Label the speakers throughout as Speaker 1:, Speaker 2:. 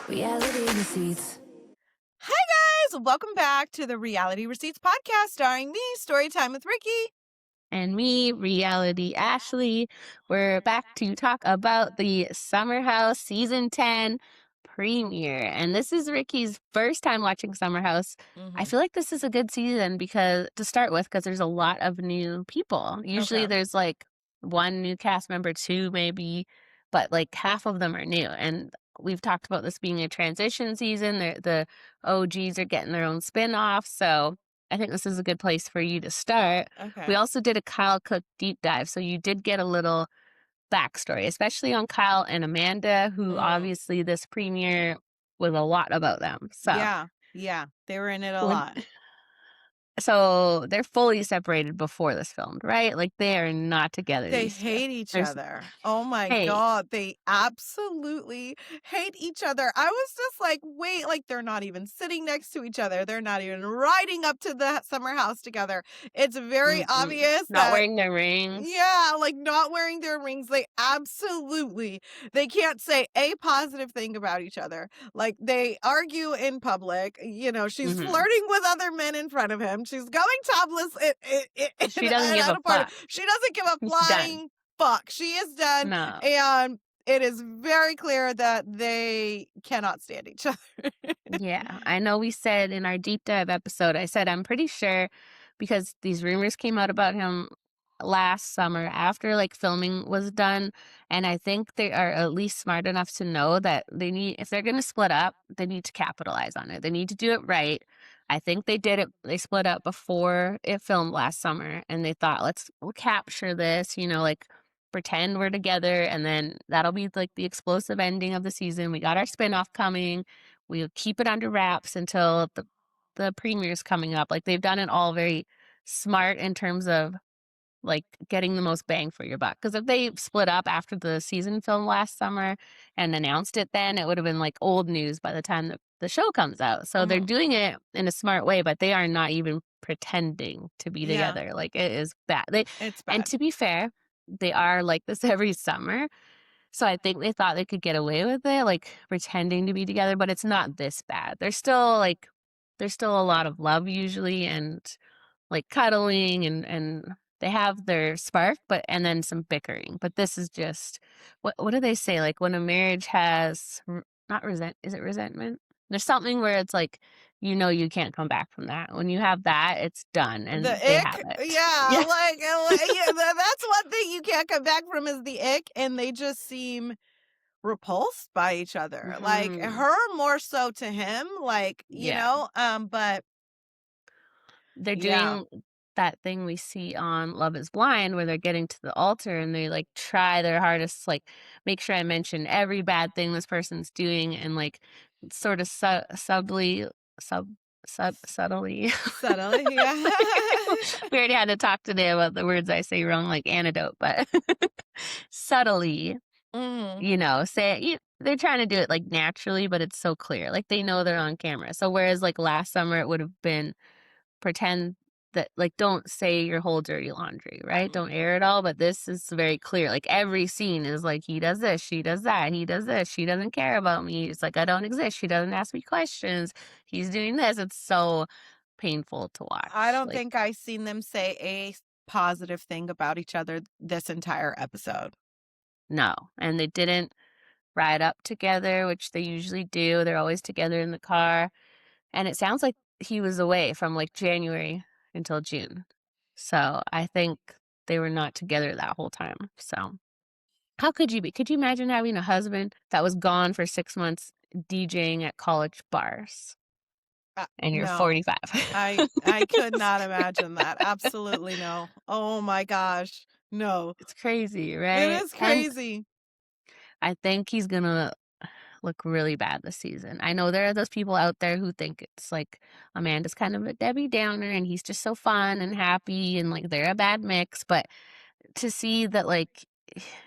Speaker 1: Reality Receipts.
Speaker 2: Hi guys, welcome back to the Reality Receipts podcast starring me, Storytime with Ricky.
Speaker 3: And me, Reality Ashley. We're back to talk about the Summer House Season 10 premiere. And this is Ricky's first time watching Summer House. I feel like this is a good season because to start with, because there's a lot of new people. Usually
Speaker 2: Okay.
Speaker 3: there's like one new cast member, two maybe, but like half of them are new. And we've talked about this being a transition season. The OGs are getting their own spin-off. So I think this is a good place for you to start.
Speaker 2: Okay.
Speaker 3: We also did a Kyle Cook deep dive, so you did get a little backstory, especially on Kyle and Amanda, who obviously this premiere was a lot about them. So
Speaker 2: Yeah, they were in it a
Speaker 3: when,
Speaker 2: lot.
Speaker 3: so they're fully separated before this filmed, right? Like they are not together.
Speaker 2: They
Speaker 3: These two.
Speaker 2: hate each
Speaker 3: There's
Speaker 2: other. Oh my
Speaker 3: hate.
Speaker 2: God. They absolutely hate each other. I was just like, wait, like they're not even sitting next to each other. They're not even riding up to the summer house together. It's very obvious
Speaker 3: Not
Speaker 2: that,
Speaker 3: wearing their rings.
Speaker 2: yeah, like not wearing their rings. They can't say a positive thing about each other. Like they argue in public. You know, she's flirting with other men in front of him. She's going topless
Speaker 3: She doesn't give
Speaker 2: at
Speaker 3: a
Speaker 2: a party.
Speaker 3: fuck.
Speaker 2: She doesn't give a
Speaker 3: She's done.
Speaker 2: flying fuck. She is done.
Speaker 3: No.
Speaker 2: And it is very clear that they cannot stand each other.
Speaker 3: Yeah, I know we said in our deep dive episode, I said I'm pretty sure because these rumors came out about him last summer after like filming was done. And I think they are at least smart enough to know that they need, if they're going to split up, they need to capitalize on it. They need to do it right. I think they did it. They split up before it filmed last summer and they thought, we'll capture this, like pretend we're together. And then that'll be like the explosive ending of the season. We got our spinoff coming. We'll keep it under wraps until the premiere's coming up. Like they've done it all very smart in terms of like getting the most bang for your buck. Because if they split up after the season film last summer and announced it, then it would have been like old news by the time the show comes out. So they're doing it in a smart way, but they are not even pretending to be
Speaker 2: Yeah.
Speaker 3: together. Like it is bad.
Speaker 2: It's
Speaker 3: And
Speaker 2: bad.
Speaker 3: to be fair, they are like this every summer. So I think they thought they could get away with it, like pretending to be together, but it's not this bad. There's still a lot of love usually and like cuddling and they have their spark, but and then some bickering. But this is just what do they say? Like when a marriage has not is it resentment? There's something where it's like you can't come back from that. When you have that, it's done, and
Speaker 2: The
Speaker 3: they
Speaker 2: ick,
Speaker 3: have it.
Speaker 2: yeah,
Speaker 3: Yeah.
Speaker 2: yeah, that's one thing you can't come back from is the ick, and they just seem repulsed by each other. Like her more so to him, like,
Speaker 3: Yeah.
Speaker 2: but
Speaker 3: They're
Speaker 2: yeah.
Speaker 3: doing that thing we see on Love Is Blind where they're getting to the altar and they like try their hardest to, like make sure I mention every bad thing this person's doing and like sort of subtly sub subtly.
Speaker 2: Subtly, yeah.
Speaker 3: We already had to talk today about the words I say wrong, like antidote, but subtly, they're trying to do it like naturally, but it's so clear. Like they know they're on camera. So whereas like last summer it would have been pretend that like don't say your whole dirty laundry, right? Don't air it all, but this is very clear. Like every scene is like he does this, she does that, he does this, she doesn't care about me. It's like I don't exist. She doesn't ask me questions. He's doing this. It's so painful to
Speaker 2: I
Speaker 3: watch.
Speaker 2: don't
Speaker 3: Like
Speaker 2: think I've seen them say a positive thing about each other this entire episode.
Speaker 3: no. And they didn't ride up together, which they usually do. They're always together in the car. And it sounds like he was away from like January until June. So I think they were not together that whole time. So how could you be? Could you imagine having a husband that was gone for 6 months DJing at college bars and you're
Speaker 2: No.
Speaker 3: 45?
Speaker 2: I could not imagine that. Absolutely no. Oh my gosh. No.
Speaker 3: It's crazy,
Speaker 2: It
Speaker 3: right?
Speaker 2: is
Speaker 3: And
Speaker 2: crazy.
Speaker 3: I think he's gonna look really bad this season. I know there are those people out there who think it's like Amanda's kind of a Debbie Downer and he's just so fun and happy and like they're a bad mix, but to see that like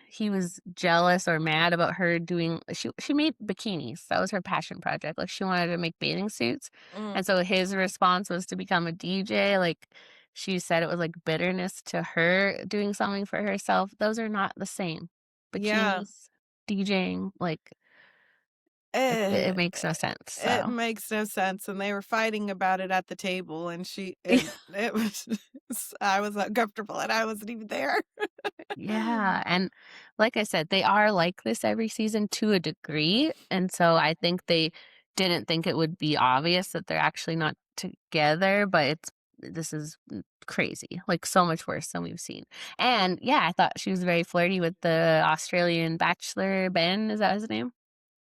Speaker 3: he was jealous or mad about her doing she made bikinis. That was her passion project. Like she wanted to make bathing suits. And so his response was to become a DJ. Like she said it was like bitterness to her doing something for herself. Those are not the same.
Speaker 2: Yeah.
Speaker 3: Bikinis, DJing, like It
Speaker 2: Eh,
Speaker 3: makes no sense,
Speaker 2: it
Speaker 3: so
Speaker 2: makes no sense, and they were fighting about it at the table, and it was I was uncomfortable, and I wasn't even there.
Speaker 3: Yeah, and like I said, they are like this every season to a degree, and so I think they didn't think it would be obvious that they're actually not together, but this is crazy, like so much worse than we've seen. And yeah, I thought she was very flirty with the Australian bachelor, Ben, is that his name?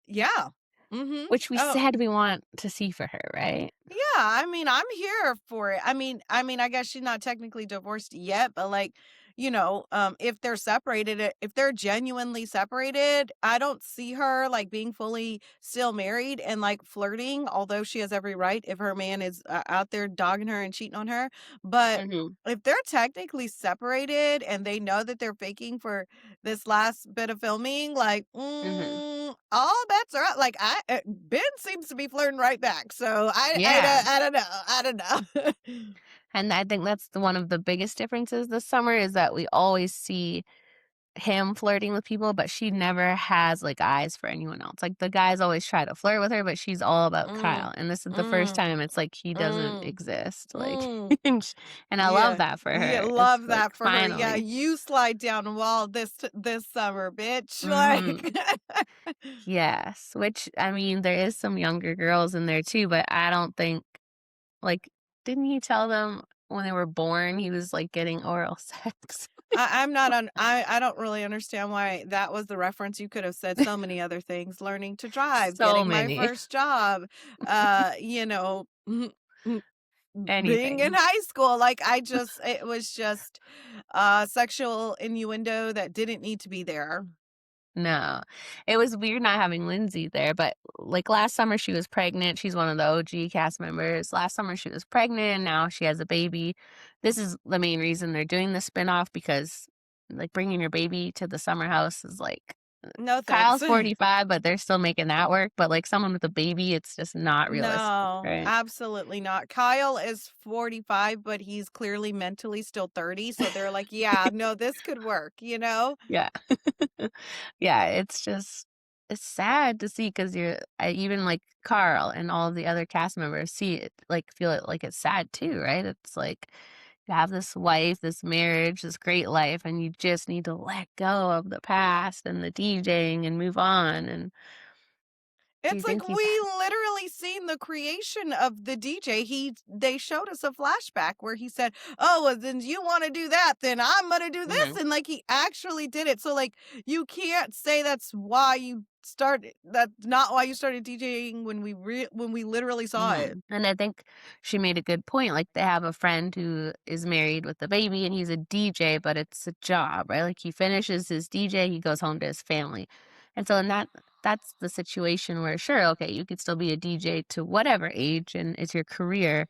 Speaker 2: Yeah. Mhm.
Speaker 3: Which we
Speaker 2: Oh,
Speaker 3: said we want to see for her, right?
Speaker 2: yeah, I mean, I'm here for it. I guess she's not technically divorced yet, but like, if they're separated, if they're genuinely separated, I don't see her like being fully still married and like flirting, although she has every right if her man is out there dogging her and cheating on her. But
Speaker 3: Mhm.
Speaker 2: if they're technically separated and they know that they're faking for this last bit of filming, like,
Speaker 3: Mhm.
Speaker 2: all bets are out. Like, Ben seems to be flirting right back. So
Speaker 3: Yeah.
Speaker 2: I don't know. I don't know.
Speaker 3: And I think that's one of the biggest differences this summer is that we always see him flirting with people, but she never has, like, eyes for anyone else. Like, the guys always try to flirt with her, but she's all about
Speaker 2: mm,
Speaker 3: Kyle, and this is the first
Speaker 2: mm,
Speaker 3: time it's like he doesn't
Speaker 2: mm,
Speaker 3: exist, like,
Speaker 2: mm.
Speaker 3: and I love
Speaker 2: Yeah,
Speaker 3: that for
Speaker 2: yeah,
Speaker 3: her. It's
Speaker 2: love
Speaker 3: like,
Speaker 2: that for her. Yeah,
Speaker 3: finally.
Speaker 2: you slide down the wall this summer, bitch.
Speaker 3: Mhm.
Speaker 2: Like,
Speaker 3: Yes, which, I mean, there is some younger girls in there too, but I don't think like, didn't he tell them when they were born he was, like, getting oral sex?
Speaker 2: I'm not on. I don't really understand why that was the reference. You could have said so many other things. Learning to drive,
Speaker 3: So
Speaker 2: getting my
Speaker 3: many.
Speaker 2: first job, uh, you know, being in
Speaker 3: Anything.
Speaker 2: high school. Like it was just sexual innuendo that didn't need to be there.
Speaker 3: No. It was weird not having Lindsay there, but, like, last summer she was pregnant, she's one of the OG cast members. Last summer she was pregnant, now she has a baby. This is the main reason they're doing the spinoff because, like, bringing your baby to the summer house is, like
Speaker 2: No thanks.
Speaker 3: Kyle's 45, but they're still making that work, but, like, someone with a baby, it's just not realistic,
Speaker 2: No,
Speaker 3: right?
Speaker 2: absolutely not. Kyle is 45, but he's clearly mentally still 30. So they're like, yeah, no, this could work, you know?
Speaker 3: Yeah. Yeah, it's just it's sad to see because even, like, Carl and all the other cast members see it, like, feel it like it's sad too, right? It's like, you have this wife, this marriage, this great life, and you just need to let go of the past and the DJing and move on, and do you
Speaker 2: It's like
Speaker 3: think he's
Speaker 2: we literally seen the creation of the DJ. They showed us a flashback where he said, "Oh, well, then you want to do that, then I'm going to do this."
Speaker 3: Mhm.
Speaker 2: And like he actually did it. So like you can't say that's why you started that's not why you started DJing when we literally saw it.
Speaker 3: Mhm, and I think she made a good point, like, they have a friend who is married with a baby, and he's a DJ, but it's a job, right? Like, he finishes his DJ, he goes home to his family, and so in that's the situation where, sure, okay, you could still be a DJ to whatever age, and it's your career,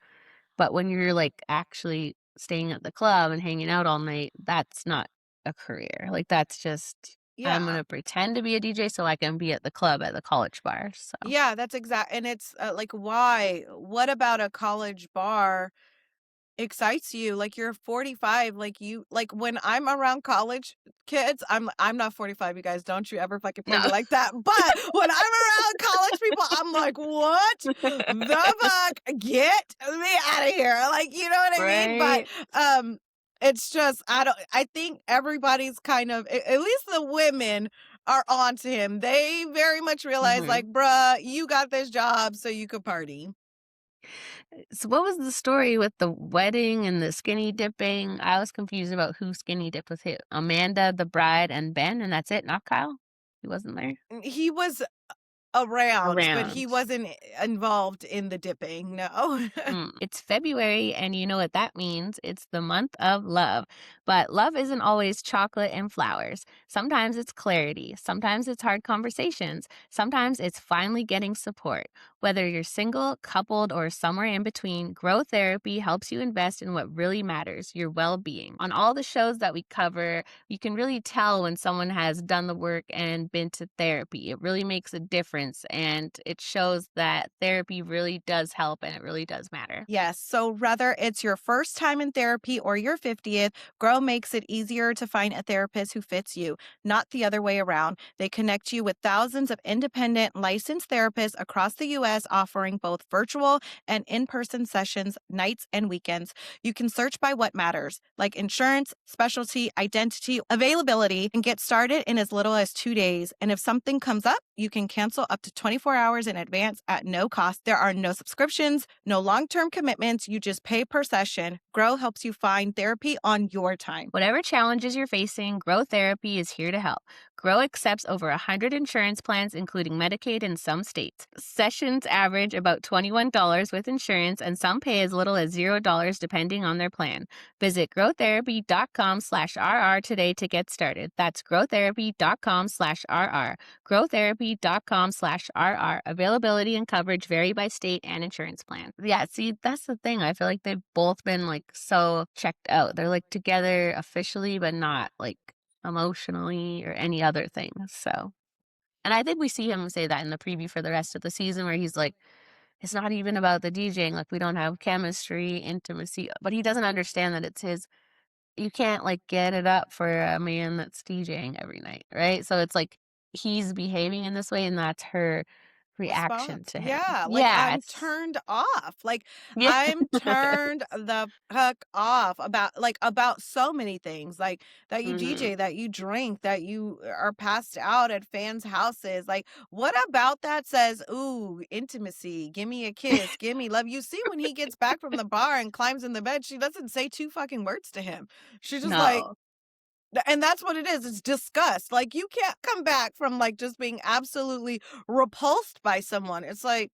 Speaker 3: but when you're, like, actually staying at the club and hanging out all night, that's not a career, like, that's just, "I'm
Speaker 2: Yeah.
Speaker 3: gonna pretend to be a DJ so I can be at the club at the college bar," so
Speaker 2: Yeah, that's exact and it's like why? What about a college bar excites you? Like, you're 45, like, when I'm around college kids, I'm not 45, you guys, don't you ever fucking play
Speaker 3: no.
Speaker 2: me like that, but when I'm around college people, I'm like, "What the fuck? Get me out of here." Like, you know what I mean? But,
Speaker 3: Right?
Speaker 2: it's just I think everybody's kind of at least the women are onto him. They very much realize, like,
Speaker 3: Mhm.
Speaker 2: "Bruh, you got this job so you could party."
Speaker 3: So what was the story with the wedding and the skinny dipping? I was confused about who skinny dipped with who. Amanda, the bride, and Ben, and that's it, not Kyle? He wasn't there?
Speaker 2: He was around, but he
Speaker 3: Around.
Speaker 2: wasn't involved in the dipping, no.
Speaker 3: It's February, and you know what that means. It's the month of love. But love isn't always chocolate and flowers. Sometimes it's clarity. Sometimes it's hard conversations. Sometimes it's finally getting support. Whether you're single, coupled, or somewhere in between, Grow Therapy helps you invest in what really matters, your well being. On all the shows that we cover, you can really tell when someone has done the work and been to therapy. It really makes a difference difference, and it shows that therapy really does help and it really does matter.
Speaker 2: Yes. So whether it's your first time in therapy or your 50th, Grow makes it easier to find a therapist who fits you, not the other way around. They connect you with thousands of independent, licensed therapists across the U.S., offering both virtual and in person sessions, nights and weekends. You can search by what matters, like insurance, specialty, identity, availability, and get started in as little as 2 days. And if something comes up, you can cancel up to 24 hours in advance at no cost. There are no subscriptions, no long term commitments. You just pay per session. Grow helps you find therapy on your time.
Speaker 3: Whatever challenges you're facing, Grow Therapy is here to help. Grow accepts over 100 insurance plans, including Medicaid in some states. Sessions average about $21 with insurance, and some pay as little as $0 depending on their plan. Visit growtherapy.com/RR today to get started. That's growtherapy.com/RR. Growtherapy.com/RR. Availability and coverage vary by state and insurance plan. Yeah, see, that's the thing. I feel like they've both been like so checked out. They're like together officially, but not like emotionally or any other thing. So, and I think we see him say that in the preview for the rest of the season where he's like, it's not even about the DJing. Like, we don't have chemistry, intimacy, but he doesn't understand that it's his. You can't like get it up for a man that's DJing every night, right? So it's like he's behaving in this way, and that's her reaction
Speaker 2: Response.
Speaker 3: to him.
Speaker 2: Yeah, like
Speaker 3: Yeah,
Speaker 2: I'm
Speaker 3: it's
Speaker 2: turned off. Like
Speaker 3: yeah.
Speaker 2: I'm turned the heck off about so many things. Like that you
Speaker 3: Mhm.
Speaker 2: DJ, that you drink, that you are passed out at fans' houses. Like what about that says, "Ooh, intimacy, give me a kiss, give me love." You see when he gets back from the bar and climbs in the bed, she doesn't say two fucking words to him. She's just like,
Speaker 3: No.
Speaker 2: and that's what it is. It's disgust. Like you can't come back from like just being absolutely repulsed by someone. It's like,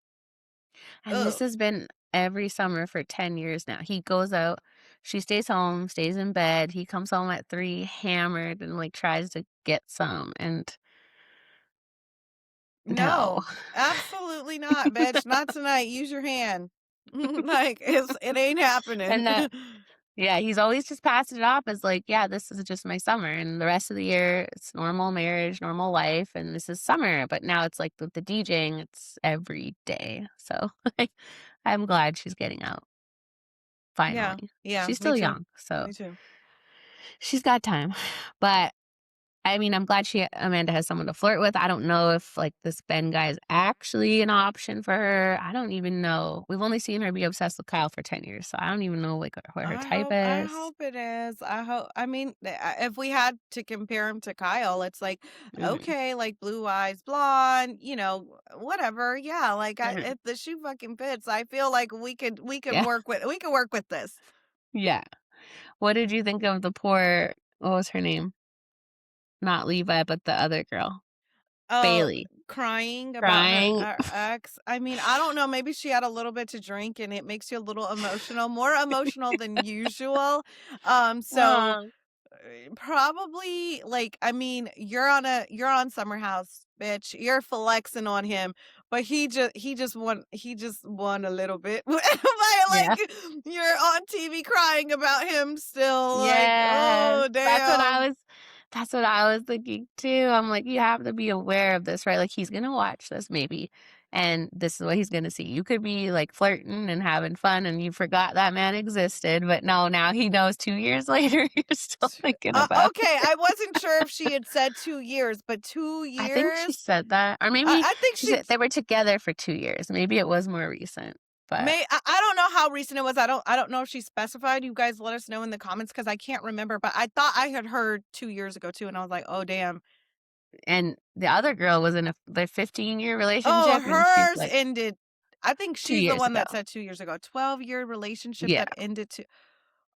Speaker 3: And this
Speaker 2: oh,
Speaker 3: has been every summer for 10 years now. He goes out, she stays home, stays in bed. He comes home at 3 hammered and like tries to get some, and no.
Speaker 2: no, absolutely not, bitch. Not tonight. Use your hand. Like it ain't happening.
Speaker 3: And that yeah, he's always just passed it off as like, "Yeah, this is just my summer, and the rest of the year, it's normal marriage, normal life, and this is summer." But now it's like with the DJing, it's every day. So, like, I'm glad she's getting out
Speaker 2: Yeah,
Speaker 3: finally.
Speaker 2: yeah,
Speaker 3: She's
Speaker 2: me
Speaker 3: still
Speaker 2: too.
Speaker 3: young, so
Speaker 2: Me too.
Speaker 3: she's got time. But, I mean, I'm glad Amanda has someone to flirt with. I don't know if, like, this Ben guy is actually an option for her. I don't even know. We've only seen her be obsessed with Kyle for 10 years, so I don't even know, like, what her type
Speaker 2: I
Speaker 3: is.
Speaker 2: hope it is. I mean, if we had to compare him to Kyle, it's like,
Speaker 3: Mhm,
Speaker 2: okay, like blue eyes, blonde, whatever. Yeah, like
Speaker 3: mhm.
Speaker 2: if the shoe fucking fits, I feel like we could
Speaker 3: Yeah.
Speaker 2: work with this.
Speaker 3: Yeah. What did you think of the poor what was her name? Not Levi, but the other girl,
Speaker 2: Oh,
Speaker 3: Bailey,
Speaker 2: crying about her,
Speaker 3: crying.
Speaker 2: her ex. I mean, I don't know. Maybe she had a little bit to drink, and it makes you a little emotional, more emotional than usual. So
Speaker 3: Oh,
Speaker 2: probably like I mean, you're on Summer House, bitch. You're flexing on him, but he just won a little bit. By
Speaker 3: yeah.
Speaker 2: like you're on TV crying about him still like,
Speaker 3: Yes.
Speaker 2: oh damn.
Speaker 3: That's what I was thinking too. I'm like, you have to be aware of this, right? Like he's gonna watch this maybe, and this is what he's gonna see. You could be like flirting and having fun and you forgot that man existed, but no, now he knows 2 years later you're still thinking about
Speaker 2: Okay, I wasn't sure if she had said 2 years, but two
Speaker 3: I think she
Speaker 2: years.
Speaker 3: said that, or
Speaker 2: I,
Speaker 3: maybe
Speaker 2: I think
Speaker 3: she
Speaker 2: she
Speaker 3: said they were together for 2 years. Maybe it was more recent, but
Speaker 2: I don't know how recent it was. I don't know if she specified. You guys let us know in the comments because I can't remember. But I thought I had heard 2 years ago too, and I was like, oh damn.
Speaker 3: and the other girl was in the 15-year
Speaker 2: Oh,
Speaker 3: relationship, and she's
Speaker 2: hers
Speaker 3: like
Speaker 2: ended. I think
Speaker 3: 2
Speaker 2: she's the
Speaker 3: years
Speaker 2: one
Speaker 3: ago.
Speaker 2: that said 2 years ago. 12-year relationship
Speaker 3: Yeah.
Speaker 2: that ended to.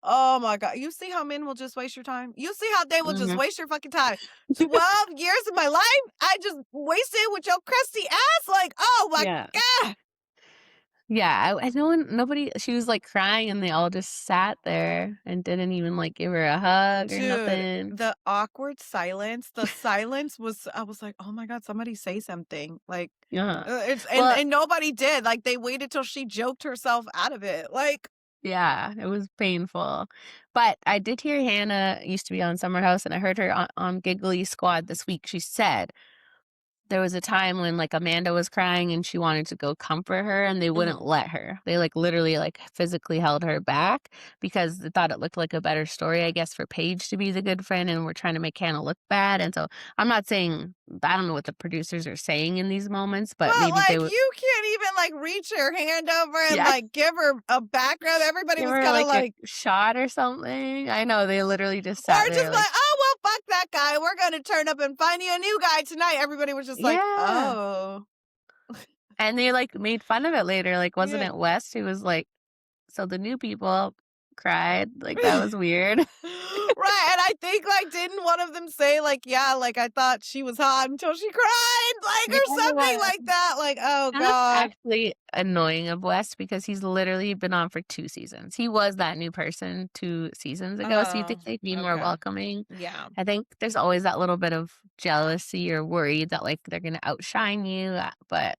Speaker 2: Oh my god! You see how men will just waste your time. You see how they will just
Speaker 3: Mhm.
Speaker 2: waste your fucking time. 12 years of my life, I just wasted with your crusty ass. Like, oh my
Speaker 3: Yeah.
Speaker 2: god.
Speaker 3: Yeah, I no one nobody she was, like, crying, and they all just sat there and didn't even, like, give her a hug or
Speaker 2: Dude,
Speaker 3: nothing.
Speaker 2: the awkward silence, the silence was I was like, "Oh my god, somebody say something." Like,
Speaker 3: Yeah.
Speaker 2: it's
Speaker 3: Well,
Speaker 2: and nobody did. Like, they waited till she joked herself out of it. Like,
Speaker 3: yeah, it was painful. But I did hear Hannah used to be on Summer House, and I heard her on Giggly Squad this week. She said there was a time when, like, Amanda was crying and she wanted to go comfort her, and they wouldn't
Speaker 2: Mhm.
Speaker 3: let her. They, like, literally, like, physically held her back because they thought it looked like a better story, I guess, for Paige to be the good friend, and we're trying to make Hannah look bad, and so I'm not saying I don't know what the producers are saying in these moments, but
Speaker 2: But,
Speaker 3: maybe they
Speaker 2: like,
Speaker 3: would.
Speaker 2: you can't even, like, reach your hand over and,
Speaker 3: Yeah.
Speaker 2: like, give her a background. Everybody
Speaker 3: Give
Speaker 2: was
Speaker 3: her,
Speaker 2: kinda
Speaker 3: like, a
Speaker 2: like
Speaker 3: shot or something. I know, they literally just
Speaker 2: or
Speaker 3: sat
Speaker 2: just
Speaker 3: there like
Speaker 2: like, "Oh, well, fuck that guy. We're gonna turn up and find you a new guy tonight." Everybody was just like,
Speaker 3: yeah,
Speaker 2: "Oh."
Speaker 3: and they, like, made fun of it later, like, wasn't
Speaker 2: Yeah.
Speaker 3: it West who was like, "So the new people cried," like, that was weird.
Speaker 2: Right, and I think, like, didn't one of them say, like, "Yeah, like, I thought she was hot until she cried," like, or something
Speaker 3: Yeah.
Speaker 2: like that, like, oh
Speaker 3: That's
Speaker 2: god.
Speaker 3: actually annoying of West because he's literally been on for 2 seasons. He was that new person 2 seasons ago, so you
Speaker 2: Oh,
Speaker 3: think they'd be more
Speaker 2: okay.
Speaker 3: welcoming.
Speaker 2: Yeah.
Speaker 3: I think there's always that little bit of jealousy or worry that, like, they're gonna outshine you, but,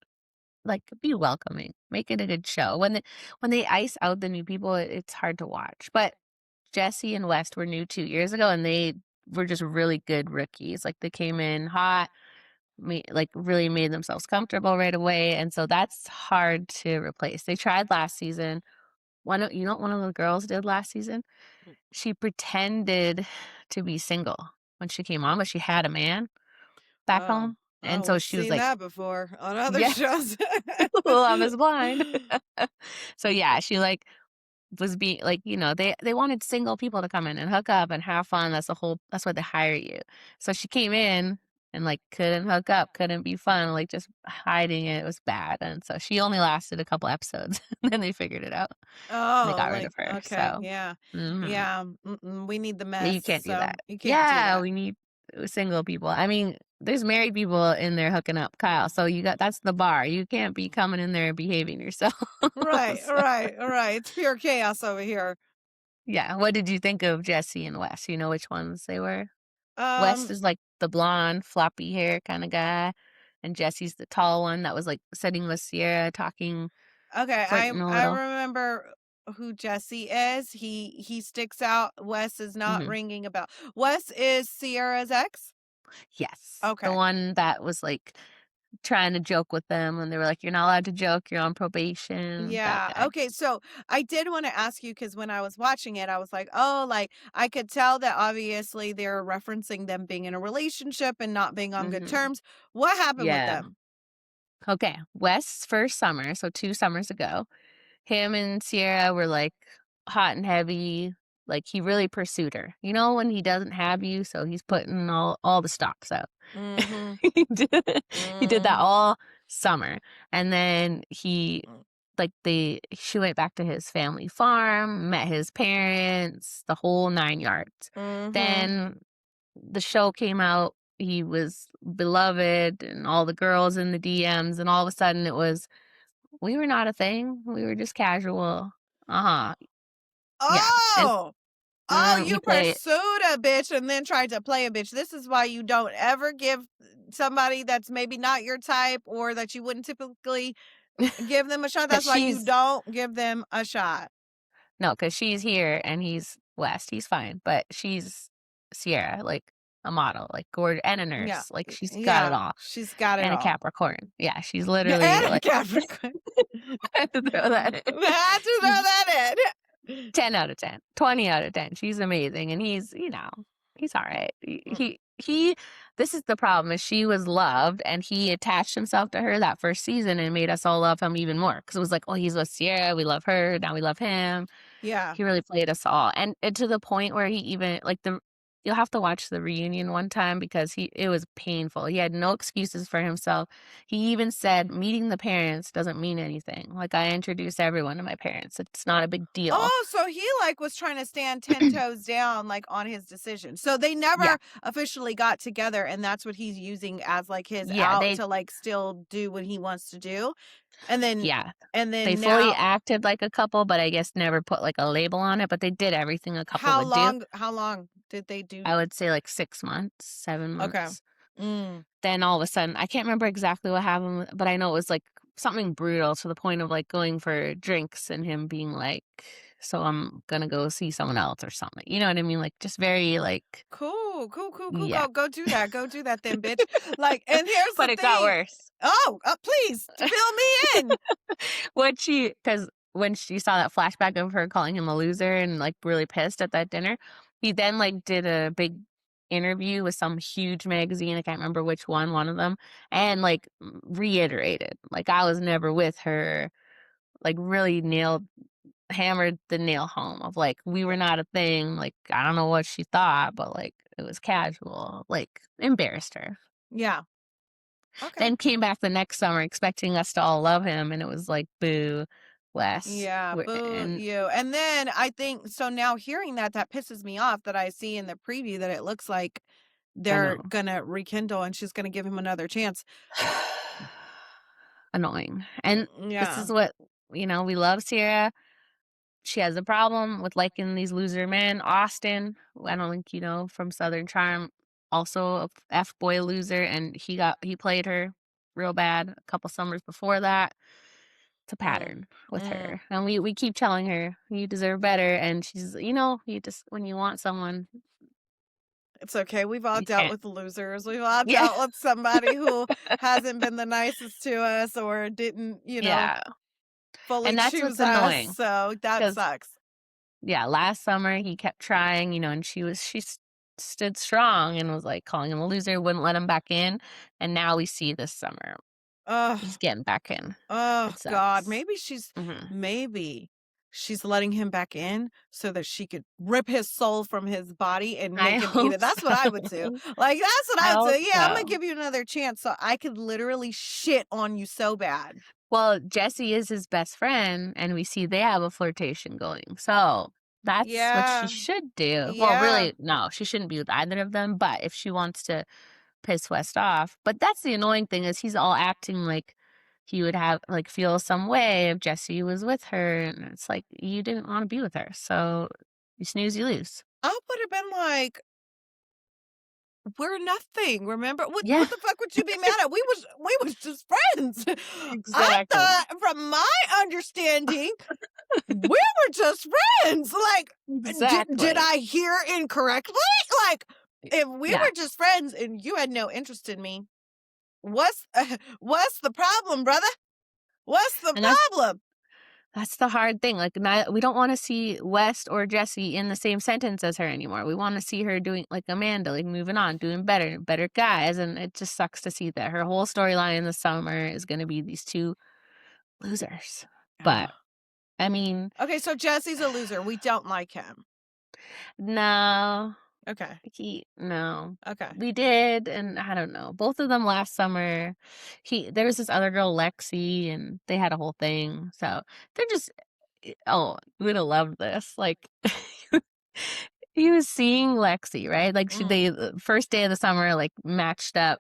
Speaker 3: like, be welcoming. Make it a good show. When they ice out the new people, it's hard to watch, but Jesse and West were new 2 years ago, and they were just really good rookies. Like, they came in hot, really made themselves comfortable right away, and so that's hard to replace. They tried last season. What one of the girls did last season? She pretended to be single when she came on, but she had a man back
Speaker 2: Oh.
Speaker 3: home, and
Speaker 2: Oh,
Speaker 3: so
Speaker 2: we've
Speaker 3: she was
Speaker 2: seen
Speaker 3: like,
Speaker 2: that before on other
Speaker 3: yeah,
Speaker 2: shows.
Speaker 3: Love is Blind. So, yeah, she, like, was being like, they wanted single people to come in and hook up and have fun. That's why they hire you. So she came in and, like, couldn't hook up, couldn't be fun, like, just hiding it. It was bad. And so she only lasted a couple episodes, and then they figured it out and they
Speaker 2: Oh,
Speaker 3: got rid
Speaker 2: like,
Speaker 3: of her.
Speaker 2: okay,
Speaker 3: So,
Speaker 2: yeah.
Speaker 3: mhm.
Speaker 2: Yeah, we need the
Speaker 3: Yeah,
Speaker 2: mess,
Speaker 3: you can't do
Speaker 2: so
Speaker 3: that.
Speaker 2: you can't do
Speaker 3: Yeah,
Speaker 2: that.
Speaker 3: we need single people. I mean, there's married people in there hooking up, Kyle. So that's the bar. You can't be coming in there behaving yourself.
Speaker 2: Right,
Speaker 3: So,
Speaker 2: right, right, it's pure chaos over here.
Speaker 3: yeah. What did you think of Jesse and Wes? You know which ones they were? West
Speaker 2: Um,
Speaker 3: is like the blonde, floppy hair kind of guy, and Jesse's the tall one that was like sitting with Sierra, talking,
Speaker 2: okay,
Speaker 3: flirting a
Speaker 2: I
Speaker 3: little.
Speaker 2: remember who Jesse is. He sticks out. Wes is not
Speaker 3: Hmm.
Speaker 2: ringing a bell. Wes is Sierra's ex?
Speaker 3: Yes, the
Speaker 2: Okay.
Speaker 3: one that was like trying to joke with them, and they were like, "You're not allowed to joke. You're on probation." That
Speaker 2: Yeah.
Speaker 3: guy.
Speaker 2: Okay. So I did want to ask you because when I was watching it, I was like, oh, like I could tell that obviously they're referencing them being in a relationship and not being on good
Speaker 3: Hmm.
Speaker 2: terms. What happened with
Speaker 3: Yeah.
Speaker 2: them?
Speaker 3: Okay. West's first summer, so 2 summers ago, him and Sierra were like hot and heavy. Like he really pursued her. You know when he doesn't have you, so he's putting all the stops out.
Speaker 2: Mm-hmm.
Speaker 3: He did he did that
Speaker 2: Mm-hmm.
Speaker 3: all summer, and then she went back to his family farm, met his parents, the whole 9 yards.
Speaker 2: Mm-hmm.
Speaker 3: Then the show came out, he was beloved and all the girls in the DMs, and all of a sudden it was, "We were not a thing, we were just casual." Uh-huh, yeah, and
Speaker 2: Oh, oh,
Speaker 3: he
Speaker 2: you
Speaker 3: played.
Speaker 2: pursued a bitch and then tried to play a bitch. This is why you don't ever give somebody that's maybe not your type or that you wouldn't typically give them a shot.
Speaker 3: 'Cause
Speaker 2: That's why you
Speaker 3: she's
Speaker 2: don't give them a shot.
Speaker 3: No, because she's here and he's West, he's fine, but she's Sierra, like a model, like and a
Speaker 2: Yeah.
Speaker 3: nurse, like she's got it
Speaker 2: Yeah.
Speaker 3: all,
Speaker 2: She's got it
Speaker 3: and a
Speaker 2: all.
Speaker 3: Capricorn. Yeah, she's
Speaker 2: Yeah,
Speaker 3: literally
Speaker 2: and a
Speaker 3: like
Speaker 2: Capricorn.
Speaker 3: I had to throw that in.
Speaker 2: Had to throw
Speaker 3: She's
Speaker 2: that in.
Speaker 3: 10 out of 10, 20 out of 10. She's amazing, and he's alright.
Speaker 2: Mm,
Speaker 3: He this is the problem, is she was loved, and he attached himself to her that first season and made us all love him even more because it was like, "Oh, he's with Sierra, we love her, now we love him."
Speaker 2: yeah.
Speaker 3: He really played us all, and to the point where he even like, you'll have to watch the reunion one time because it was painful. He had no excuses for himself. He even said, "Meeting the parents doesn't mean anything. Like, I introduce everyone to my parents. It's not a big deal."
Speaker 2: Oh, so he, like, was trying to stand 10 toes down, like, on his decision. So they
Speaker 3: Yeah.
Speaker 2: never officially got together, and that's what he's using as, like, his
Speaker 3: Yeah,
Speaker 2: out to, like, still do what he wants to do. And then
Speaker 3: yeah.
Speaker 2: and
Speaker 3: They
Speaker 2: then
Speaker 3: fully
Speaker 2: now
Speaker 3: acted like a couple, but I guess never put, like, a label on it, but they did everything a couple would do.
Speaker 2: how long did they do?
Speaker 3: I would say, like, 6 months, 7
Speaker 2: Okay.
Speaker 3: months.
Speaker 2: Mm.
Speaker 3: Then all of a sudden I can't remember exactly what happened, but I know it was, like, something brutal to the point of, like, going for drinks and him being like, so I'm gonna go see someone else or something. You know what I mean? Like, just very, like,
Speaker 2: Cool, cool, cool, cool.
Speaker 3: yeah.
Speaker 2: Go do that. Go do that then, bitch. Like, and here's
Speaker 3: But
Speaker 2: the
Speaker 3: it got
Speaker 2: thing.
Speaker 3: worse.
Speaker 2: Oh, please fill me in.
Speaker 3: When she saw that flashback of her calling him a loser and, like, really pissed at that dinner, he then, like, did a big interview with some huge magazine, I can't remember which one of them, and, like, reiterated, like, "I was never with her," like, really hammered the nail home of, like, "We were not a thing," like, I don't know what she thought, but, like, it was casual, like, embarrassed her.
Speaker 2: Yeah. Okay.
Speaker 3: Then came back the next summer expecting us to all love him, and it was like, "Boo, Wes."
Speaker 2: Yeah,
Speaker 3: We're
Speaker 2: boo
Speaker 3: and
Speaker 2: you. And then I think so now hearing that, that pisses me off that I see in the preview that it looks like
Speaker 3: I
Speaker 2: they're
Speaker 3: know.
Speaker 2: gonna rekindle and she's gonna give him another chance.
Speaker 3: Annoying. And this
Speaker 2: Yeah.
Speaker 3: is what we love Sierra. She has a problem with liking these loser men. Austin, I don't think you know, from Southern Charm, also a F-boy loser, and he played her real bad a couple summers before that. It's a
Speaker 2: Mm.
Speaker 3: pattern with
Speaker 2: Mm.
Speaker 3: her, and we keep telling her, "You deserve better," and she's, you just when you want someone,
Speaker 2: It's okay. We've all
Speaker 3: you
Speaker 2: dealt
Speaker 3: can't.
Speaker 2: with losers. We've all
Speaker 3: Yeah.
Speaker 2: dealt with somebody who hasn't been the nicest to us or didn't,
Speaker 3: Yeah,
Speaker 2: fully
Speaker 3: and that's what's
Speaker 2: choose us.
Speaker 3: annoying,
Speaker 2: So that
Speaker 3: because
Speaker 2: sucks.
Speaker 3: yeah, last summer he kept trying, and she stood strong and was, like, calling him a loser, wouldn't let him back in, and now we see this summer
Speaker 2: Ugh.
Speaker 3: he's getting back in.
Speaker 2: Oh
Speaker 3: It
Speaker 2: God.
Speaker 3: sucks. Mhm.
Speaker 2: Maybe she's letting him back in so that she could rip his soul from his body and
Speaker 3: I
Speaker 2: make him eat
Speaker 3: hope
Speaker 2: it. That's what
Speaker 3: so.
Speaker 2: I would do. Like that's what
Speaker 3: I
Speaker 2: I would
Speaker 3: hope
Speaker 2: say. Yeah, I'm gonna
Speaker 3: so.
Speaker 2: give you another chance so I could literally shit on you so bad.
Speaker 3: Well, Jesse is his best friend, and we see they have a flirtation going, so that's what she
Speaker 2: Yeah.
Speaker 3: should do. Well,
Speaker 2: Yeah.
Speaker 3: really, no, she shouldn't be with either of them, but if she wants to piss West off, but that's the annoying thing is he's all acting like he would feel some way if Jesse was with her, and it's like, you didn't wanna be with her, so you snooze, you lose.
Speaker 2: I would have been like, we're nothing. Remember
Speaker 3: Yeah,
Speaker 2: what the fuck would you be mad at? We was just friends. I
Speaker 3: exactly.
Speaker 2: thought from my understanding we were just friends. Like, did
Speaker 3: Exactly.
Speaker 2: I hear incorrectly? Like, if we
Speaker 3: Yeah,
Speaker 2: were just friends and you had no interest in me, what's what's the problem, brother? What's the
Speaker 3: and that's the hard thing, like, we don't wanna see West or Jesse in the same sentence as her anymore. We wanna see her doing like Amanda, like, moving on, doing better guys, and it just sucks to see that her whole storyline in the summer is gonna be these 2 losers. But,
Speaker 2: problem?
Speaker 3: I mean,
Speaker 2: Okay, so Jesse's a loser. We don't like him.
Speaker 3: no,
Speaker 2: Okay.
Speaker 3: no.
Speaker 2: Okay.
Speaker 3: We did, and I don't know. Both of them last summer. There was this other girl, Lexi, and they had a whole thing, so they're just oh, you would have loved this, like, he was seeing Lexi, right? Like,
Speaker 2: Mm,
Speaker 3: first day of the summer, like, matched up,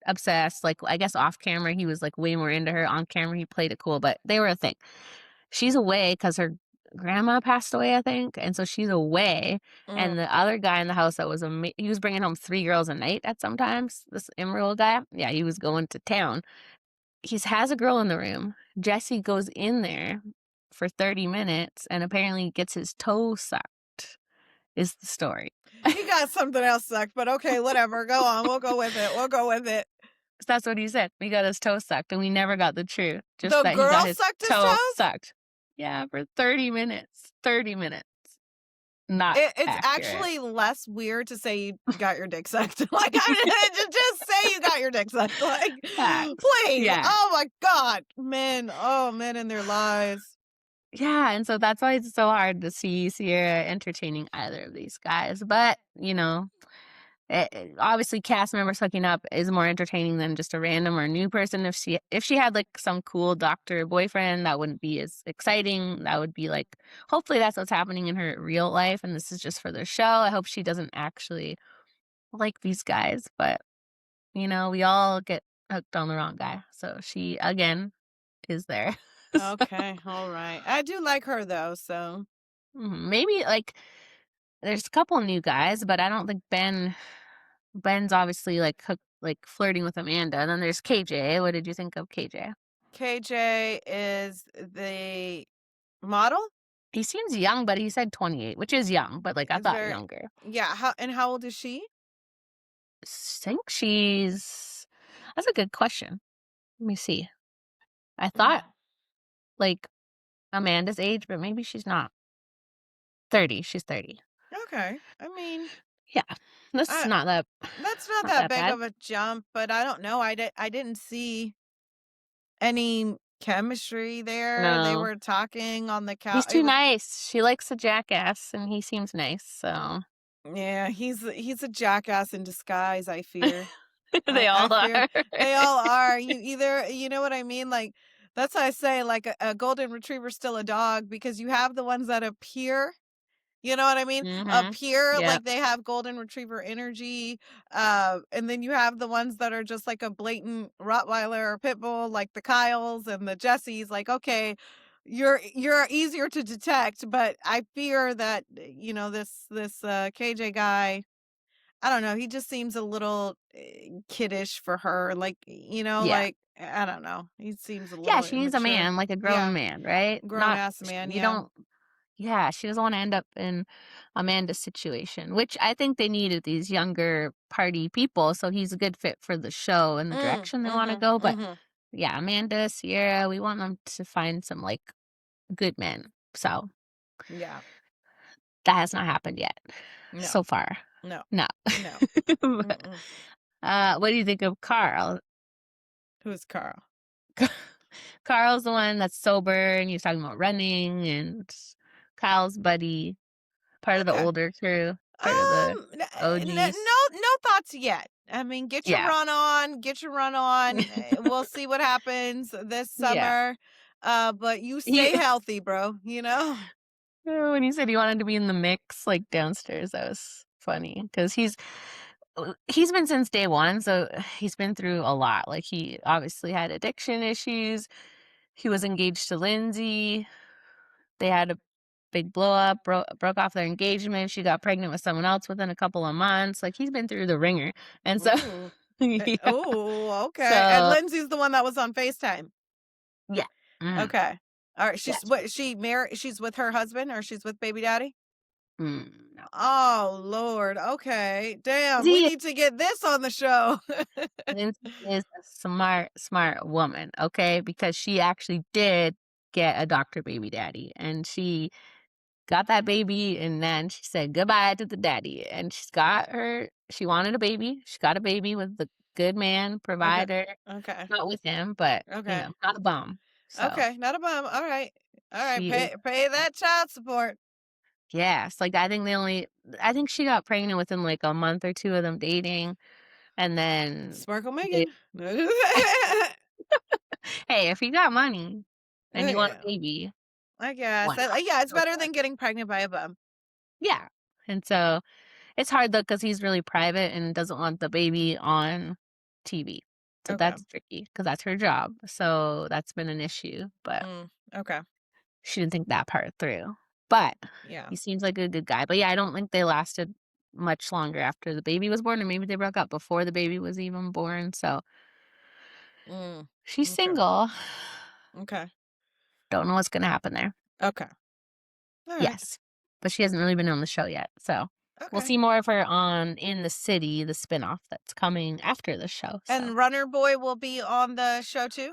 Speaker 3: obsessed, like, I guess off camera, he was, like, way more into her, on camera, he played it cool, but they were a thing. She's away because her grandma passed away, I think, and so she's away,
Speaker 2: mm,
Speaker 3: and the other guy in the house that was he was bringing home 3 girls a night at sometimes, this Emerald guy, yeah, he was going to town. Has a girl in the room. Jesse goes in there for 30 minutes and apparently gets his toe sucked, is the story.
Speaker 2: he got something else sucked, but okay, whatever. Go on. We'll go with it. We'll go with it.
Speaker 3: That's what he said. He got his toe sucked, and we never got the truth, just
Speaker 2: The
Speaker 3: that he got
Speaker 2: girl
Speaker 3: his
Speaker 2: sucked his
Speaker 3: toe
Speaker 2: toes?
Speaker 3: sucked. Yeah, for 30 minutes. 30 minutes. Not
Speaker 2: It's
Speaker 3: accurate.
Speaker 2: actually less weird to say you got your dick sucked. Like, I mean, just say you got your dick sucked. Like,
Speaker 3: Facts.
Speaker 2: please.
Speaker 3: Yeah.
Speaker 2: Oh my God. Men. Oh, men and their lies.
Speaker 3: Yeah, and so that's why it's so hard to see Sierra entertaining either of these guys, but, obviously, cast members hooking up is more entertaining than just a random or new person. If she had, like, some cool doctor boyfriend, that wouldn't be as exciting. That would be, like hopefully, that's what's happening in her real life, and this is just for the show. I hope she doesn't actually like these guys, but, we all get hooked on the wrong guy. So she, again, is there. So,
Speaker 2: Okay. All right. I do like her though. So,
Speaker 3: maybe, like, there's a couple new guys, but I don't think Ben's obviously, like, flirting with Amanda, and then there's KJ. What did you think of KJ?
Speaker 2: KJ is the model.
Speaker 3: He seems young, but he said 28, which is young, but, like, I
Speaker 2: It's
Speaker 3: thought
Speaker 2: very
Speaker 3: younger.
Speaker 2: yeah, how old is she?
Speaker 3: Think she's that's a good question. Let me see. I thought,
Speaker 2: Mm,
Speaker 3: like, Amanda's age, but maybe she's not. 30, she's 30.
Speaker 2: okay. I mean,
Speaker 3: Yeah. That's
Speaker 2: I that's not
Speaker 3: not
Speaker 2: that
Speaker 3: that
Speaker 2: big
Speaker 3: bad.
Speaker 2: of a jump, but I don't know. I didn't see any chemistry there. They
Speaker 3: No.
Speaker 2: were talking on the
Speaker 3: He's
Speaker 2: couch. It
Speaker 3: too
Speaker 2: was
Speaker 3: nice. She likes a jackass, and he seems nice, so
Speaker 2: yeah, he's a jackass in disguise, I fear.
Speaker 3: they
Speaker 2: I
Speaker 3: all
Speaker 2: fear
Speaker 3: are.
Speaker 2: they all are. You know what I mean? Like that's why I say like a golden retriever's still a dog because you have the ones that appear. You know what I mean?
Speaker 3: Mhm.
Speaker 2: Appear
Speaker 3: Yep.
Speaker 2: like they have golden retriever energy, and then you have the ones that are just like a blatant Rottweiler or pit bull, like the Kyles and the Jessies. Like, okay, you're easier to detect, but I fear that this KJ guy. I don't know. He just seems a little kiddish for her. Like,
Speaker 3: Yeah.
Speaker 2: like I don't know. He seems a
Speaker 3: Yeah,
Speaker 2: little
Speaker 3: she needs a
Speaker 2: immature.
Speaker 3: man, like a grown
Speaker 2: Yeah,
Speaker 3: man, right?
Speaker 2: grown
Speaker 3: Not
Speaker 2: ass man.
Speaker 3: you
Speaker 2: Yeah.
Speaker 3: don't yeah, she doesn't wanna end up in Amanda's situation, which I think they needed these younger party people, so he's a good fit for the show and the
Speaker 2: Mm,
Speaker 3: direction they wanna
Speaker 2: mm-hmm,
Speaker 3: go, but
Speaker 2: mm-hmm.
Speaker 3: yeah, Amanda, Sierra, we want them to find some, like, good men, so
Speaker 2: Yeah.
Speaker 3: that has not happened yet
Speaker 2: No,
Speaker 3: so far.
Speaker 2: no,
Speaker 3: No.
Speaker 2: no.
Speaker 3: But,
Speaker 2: Mm-mm.
Speaker 3: what do you think of Carl?
Speaker 2: Who's Carl?
Speaker 3: Carl's the one that's sober, and he was talking about running, and Kyle's buddy, part of the
Speaker 2: Okay.
Speaker 3: older crew, part of the OGs.
Speaker 2: No thoughts yet. I mean,
Speaker 3: Yeah.
Speaker 2: get your run on. We'll see what happens this
Speaker 3: Yeah.
Speaker 2: summer. But you
Speaker 3: He
Speaker 2: stay healthy, bro, you know?
Speaker 3: when he said he wanted to be in the mix, like, downstairs, that was funny because he's been since day 1, so he's been through a lot, like, he obviously had addiction issues, he was engaged to Lindsay, they had a big blow up, broke off their engagement, she got pregnant with someone else within a couple of months, like, he's been through the ringer, and so
Speaker 2: Ooh.
Speaker 3: yeah,
Speaker 2: Oh, okay. And
Speaker 3: so
Speaker 2: Lindsay's the one that was on FaceTime.
Speaker 3: yeah. Mhm.
Speaker 2: Okay. All right. She's
Speaker 3: Yes.
Speaker 2: what she married she's with her husband or she's with baby daddy?
Speaker 3: No.
Speaker 2: Oh, Lord. Okay. Damn, we
Speaker 3: See,
Speaker 2: need to get this on the show.
Speaker 3: Lindsay is a smart woman, okay, because she actually did get a doctor baby daddy, and she got that baby, and then she said goodbye to the daddy, and she wanted a baby, she got a baby with the good man,
Speaker 2: Okay.
Speaker 3: provider,
Speaker 2: Okay.
Speaker 3: not with him, but,
Speaker 2: Okay.
Speaker 3: not a bum, so
Speaker 2: Okay. Not a bum. All right. All right.
Speaker 3: she is
Speaker 2: Pay that child support.
Speaker 3: yes, like, I think she got pregnant within, like, a month or 2 of them dating, and then
Speaker 2: Sparkle
Speaker 3: they
Speaker 2: Megan.
Speaker 3: hey, if you got money and you want
Speaker 2: Yeah,
Speaker 3: a baby,
Speaker 2: I guess.
Speaker 3: why not?
Speaker 2: Yeah, it's
Speaker 3: Go
Speaker 2: better
Speaker 3: for it.
Speaker 2: than getting pregnant by a bum.
Speaker 3: Yeah, and so, it's hard though because he's really private and doesn't want the baby on TV. So
Speaker 2: Okay.
Speaker 3: that's tricky because that's her job. So that's been an issue, but
Speaker 2: Okay.
Speaker 3: she didn't think that part through. But
Speaker 2: Yeah.
Speaker 3: he seems like a good guy. But yeah, I don't think they lasted much longer after the baby was born, or maybe they broke up before the baby was even born. So
Speaker 2: Mm.
Speaker 3: she's
Speaker 2: Okay.
Speaker 3: single.
Speaker 2: Okay.
Speaker 3: Don't know what's gonna happen there.
Speaker 2: Okay. All right.
Speaker 3: Yes. But she hasn't really been on the show yet. So we'll
Speaker 2: Okay.
Speaker 3: see more of her on In the City, the spinoff that's coming after the show. So
Speaker 2: And Runner Boy will be on the show too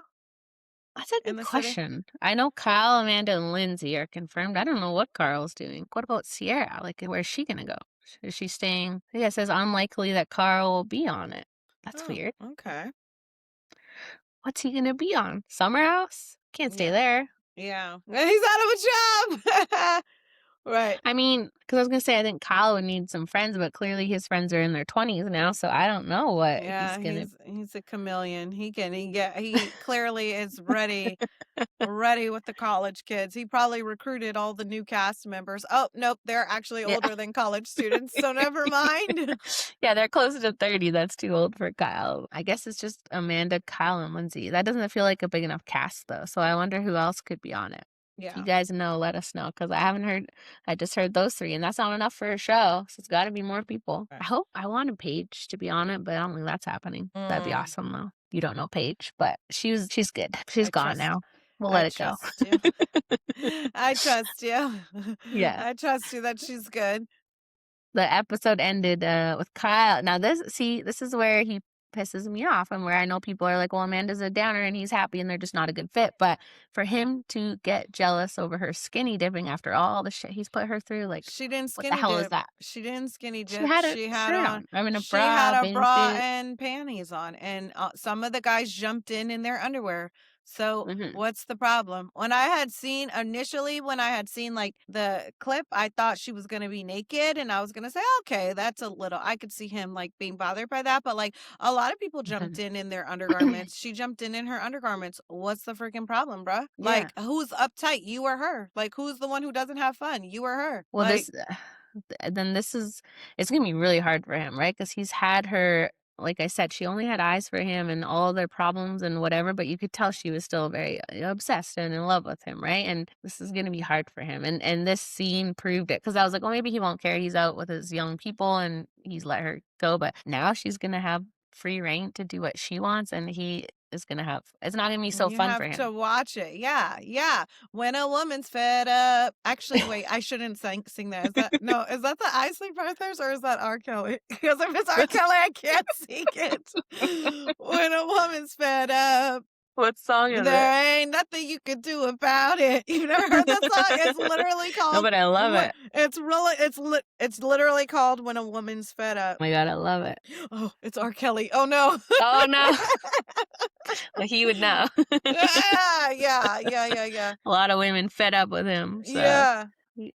Speaker 3: that's a
Speaker 2: in
Speaker 3: good
Speaker 2: the city?
Speaker 3: question. I know Kyle, Amanda, and Lindsay are confirmed. I don't know what Carl's doing. What about Sierra? Like, where's she gonna go? Is she staying? Yeah, it says unlikely that Carl will be on it. That's
Speaker 2: Oh,
Speaker 3: weird.
Speaker 2: okay.
Speaker 3: What's he gonna be on? Summer House? Can't stay
Speaker 2: Yeah.
Speaker 3: there.
Speaker 2: Yeah. He's out of a job. Right.
Speaker 3: I mean, because I was gonna say I think Kyle would need some friends, but clearly his friends are in their 20s now, so I don't know what he's
Speaker 2: Yeah,
Speaker 3: gonna.
Speaker 2: he's a chameleon. He clearly is ready with the college kids. He probably recruited all the new cast members. Oh, nope, they're actually
Speaker 3: Yeah.
Speaker 2: older than college students, so never mind.
Speaker 3: Yeah, they're closer to 30. That's too old for Kyle. I guess it's just Amanda, Kyle, and Lindsay. That doesn't feel like a big enough cast, though. So I wonder who else could be on it. If you
Speaker 2: Yeah.
Speaker 3: guys know, let us know because I haven't heard. I just heard those three, and that's not enough for a show. So it's got to be more people.
Speaker 2: Right.
Speaker 3: I wanted Paige to be on it, but I don't think that's happening. That'd be
Speaker 2: Mm,
Speaker 3: awesome, though. You don't know Paige, but she's good. She's
Speaker 2: I
Speaker 3: gone
Speaker 2: trust
Speaker 3: now. We'll
Speaker 2: I
Speaker 3: let it go.
Speaker 2: trust you. I trust you.
Speaker 3: Yeah.
Speaker 2: I trust you that she's good.
Speaker 3: The episode ended, with Kyle. Now this is where he pisses me off and where I know people are like, "Well, Amanda's a downer and he's happy and they're just not a good fit." But for him to get jealous over her skinny dipping after all the shit he's put her through, like,
Speaker 2: She didn't
Speaker 3: what the
Speaker 2: skinny
Speaker 3: hell is
Speaker 2: dip.
Speaker 3: that?
Speaker 2: She didn't skinny
Speaker 3: She
Speaker 2: dip.
Speaker 3: had a
Speaker 2: She had
Speaker 3: shirt
Speaker 2: on
Speaker 3: on. I mean, a
Speaker 2: she had
Speaker 3: bra,
Speaker 2: a
Speaker 3: bathing
Speaker 2: bra
Speaker 3: suit.
Speaker 2: and panties on, and some of the guys jumped in their underwear. So
Speaker 3: Mhm,
Speaker 2: what's the problem? When I had seen initially, when I had seen like the clip, I thought she was gonna be naked, and I was gonna say, okay, that's a little. I could see him like being bothered by that, but like a lot of people jumped
Speaker 3: mhm.
Speaker 2: in their undergarments. She jumped in her undergarments. What's the freaking problem, bruh?
Speaker 3: Yeah.
Speaker 2: Like, who's uptight? You or her? Like, who's the one who doesn't have fun? You or her?
Speaker 3: Well,
Speaker 2: Like,
Speaker 3: this then this is it's gonna be really hard for him, right? Because he's had her like I said, she only had eyes for him and all their problems and whatever, but you could tell she was still very, obsessed and in love with him, right? And this is gonna be hard for him, and this scene proved it. Because I was like, "Well, maybe he won't care, he's out with his young people and he's let her go," but now she's gonna have free reign to do what she wants, and he is gonna have it's not gonna be so
Speaker 2: you
Speaker 3: fun
Speaker 2: have
Speaker 3: for him.
Speaker 2: to watch it. Yeah, yeah. When a woman's fed up. Actually, wait, I shouldn't sing that. Is that no? Is that the Isley Brothers or is that R. Kelly? Because if it's R. Kelly, I can't sing it. When a woman's fed up,
Speaker 3: What song is it?
Speaker 2: there ain't nothing you can do about it. You've never heard that song? It's literally
Speaker 3: No,
Speaker 2: called.
Speaker 3: but I love it.
Speaker 2: It's literally called "When a Woman's Fed Up."
Speaker 3: Oh my god, I love it.
Speaker 2: Oh, it's R. Kelly. Oh no.
Speaker 3: Oh, no. Well, he would know.
Speaker 2: Yeah, yeah, yeah, yeah, yeah.
Speaker 3: A lot of women fed up with him, so
Speaker 2: Yeah.
Speaker 3: y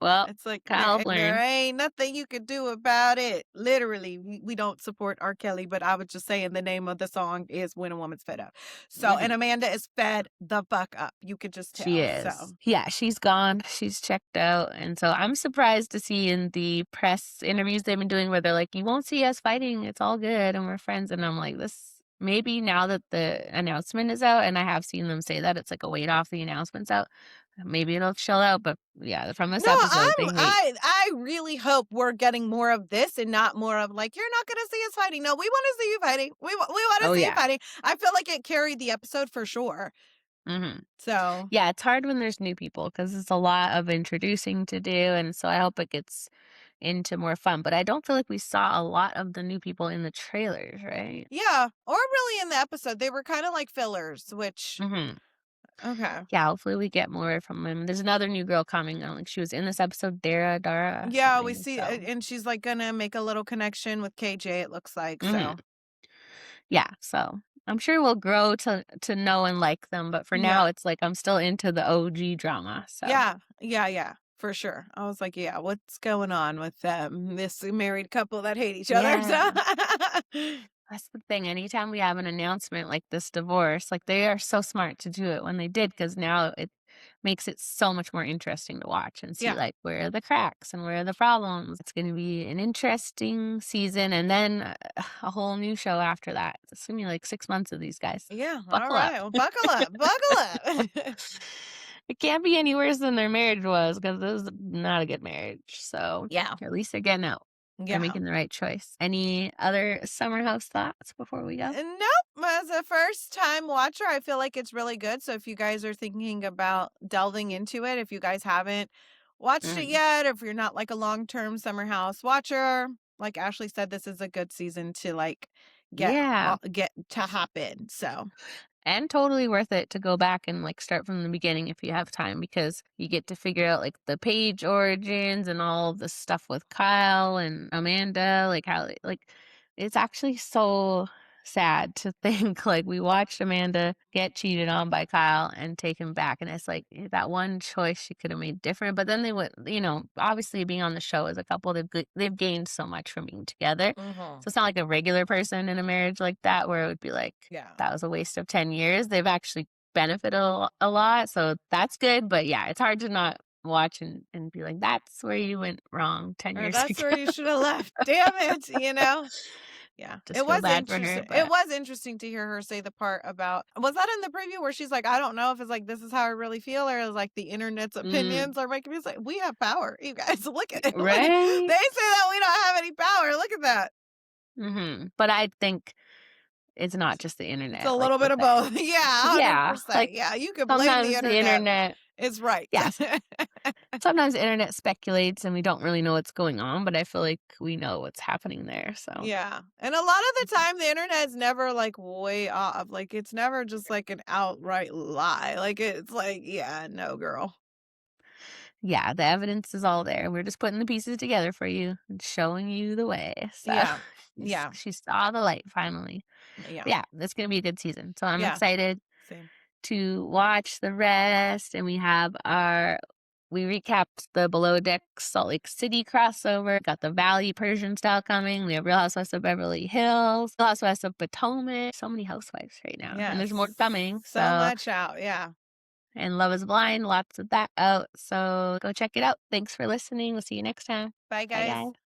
Speaker 3: well,
Speaker 2: It's like
Speaker 3: Kyle's
Speaker 2: there
Speaker 3: learned.
Speaker 2: ain't nothing you could do about it. Literally, we don't support R. Kelly, but I was just saying the name of the song is When a Woman's Fed Up. So, and
Speaker 3: Mhm.
Speaker 2: Amanda is fed the fuck up. You could just
Speaker 3: She
Speaker 2: tell.
Speaker 3: is.
Speaker 2: So,
Speaker 3: Yeah, she's gone, she's checked out, and so I'm surprised to see in the press interviews they've been doing where they're like, "You won't see us fighting, it's all good, and we're friends," and I'm like, "This" maybe now that the announcement is out, and I have seen them say that, it's like a weight off the announcement's out, maybe it'll chill out, but yeah, from this
Speaker 2: no,
Speaker 3: episode, they hate.
Speaker 2: I really hope we're getting more of this and not more of like you're not going to see us fighting. No, we want to see you fighting. We want to
Speaker 3: Oh,
Speaker 2: see you
Speaker 3: yeah.
Speaker 2: fighting. I feel like it carried the episode for sure.
Speaker 3: Mhm.
Speaker 2: So,
Speaker 3: Yeah, it's hard when there's new people because it's a lot of introducing to do, and so I hope it gets into more fun, but I don't feel like we saw a lot of the new people in the trailers, right?
Speaker 2: yeah, or really in the episode, they were kind of like fillers, which
Speaker 3: Mhm.
Speaker 2: okay.
Speaker 3: Yeah, hopefully we get more from them. There's another new girl coming, like, she was in this episode, Dara
Speaker 2: Yeah, we
Speaker 3: something,
Speaker 2: see
Speaker 3: so
Speaker 2: and she's, like, gonna make a little connection with KJ, it looks like,
Speaker 3: mhm.
Speaker 2: so
Speaker 3: Yeah, so I'm sure we'll grow to know and like them, but for now,
Speaker 2: yeah.
Speaker 3: it's like I'm still into the OG drama, so
Speaker 2: Yeah, yeah, yeah, for sure. I was like, "Yeah, what's going on with them, this married couple that hate each other?" So
Speaker 3: yeah. That's the thing. Anytime we have an announcement like this divorce, like they are so smart to do it when they did, because now it makes it so much more interesting to watch and see
Speaker 2: yeah,
Speaker 3: like where are the cracks and where are the problems. It's going to be an interesting season and then a whole new show after that. It's going to be like 6 months of these guys.
Speaker 2: yeah,
Speaker 3: Buckle up.
Speaker 2: alright, well, buckle up, buckle up.
Speaker 3: It can't be any worse than their marriage was because this is not a good marriage. So
Speaker 2: Yeah,
Speaker 3: at least they're getting out. They're
Speaker 2: yeah.
Speaker 3: making the right choice. Any other summer house thoughts before we go?
Speaker 2: Nope. As a first time watcher, I feel like it's really good. So if you guys are thinking about delving into it, if you guys haven't watched it
Speaker 3: Mhm.
Speaker 2: yet, or if you're not like a long-term summer house watcher, like Ashley said, this is a good season to like
Speaker 3: Yeah.
Speaker 2: get to hop in. So
Speaker 3: And totally worth it to go back and like start from the beginning if you have time because you get to figure out like the page origins and all the stuff with Kyle and Amanda, like how like it's actually so sad to think like we watched Amanda get cheated on by Kyle and take him back and it's like that one choice she could have made different but then they would obviously being on the show as a couple they've gained so much from being together
Speaker 2: hmm
Speaker 3: so it's not like a regular person in a marriage like that where it would be like
Speaker 2: yeah.
Speaker 3: that was a waste of 10 years. They've actually benefited a lot, so that's good, but yeah, it's hard to not watch and be like, "That's where you went wrong 10
Speaker 2: Or
Speaker 3: years
Speaker 2: that's where
Speaker 3: ago."
Speaker 2: you should have left. Damn it, you know? Yeah,
Speaker 3: Just
Speaker 2: it
Speaker 3: feel
Speaker 2: was
Speaker 3: bad for her,
Speaker 2: interesting. It
Speaker 3: but
Speaker 2: was interesting to hear her say the part about was that in the preview where she's like, I don't know if it's like this is how I really feel or it's like the internet's
Speaker 3: mm,
Speaker 2: opinions are making me say we have power. You guys look at it. Look, they
Speaker 3: right?
Speaker 2: say that we don't have any power. Look at that.
Speaker 3: But I think it's not just the
Speaker 2: It's a
Speaker 3: internet, like
Speaker 2: little bit
Speaker 3: with
Speaker 2: of
Speaker 3: that.
Speaker 2: both. Yeah,
Speaker 3: Yeah,
Speaker 2: 100%.
Speaker 3: like,
Speaker 2: Yeah, you could blame the
Speaker 3: sometimes the
Speaker 2: internet.
Speaker 3: internet
Speaker 2: It's right.
Speaker 3: yes, sometimes the internet speculates and we don't really know what's going on, but I feel like we know what's happening there, so
Speaker 2: Yeah, and a lot of the time, the internet's never, like, way off, like, it's never just, like, an outright lie, like, it's like, "Yeah, no, girl."
Speaker 3: yeah, the evidence is all there. We're just putting the pieces together for you and showing you the way, so
Speaker 2: Yeah. Yeah.
Speaker 3: she saw the light finally.
Speaker 2: Yeah.
Speaker 3: Yeah, it's gonna be a good season, so I'm
Speaker 2: Yeah.
Speaker 3: excited
Speaker 2: Same.
Speaker 3: to watch the rest, and we recapped the Below Deck Salt Lake City crossover, got the Valley Persian style coming, we have Real Housewives of Beverly Hills, Real Housewives of Potomac, so many housewives right now, and there's more
Speaker 2: Yes.
Speaker 3: coming,
Speaker 2: So
Speaker 3: so
Speaker 2: much out, yeah.
Speaker 3: and Love is Blind, lots of that out, so go check it out. Thanks for listening, we'll see you next time.
Speaker 2: Bye,
Speaker 3: Bye,
Speaker 2: guys.
Speaker 3: guys.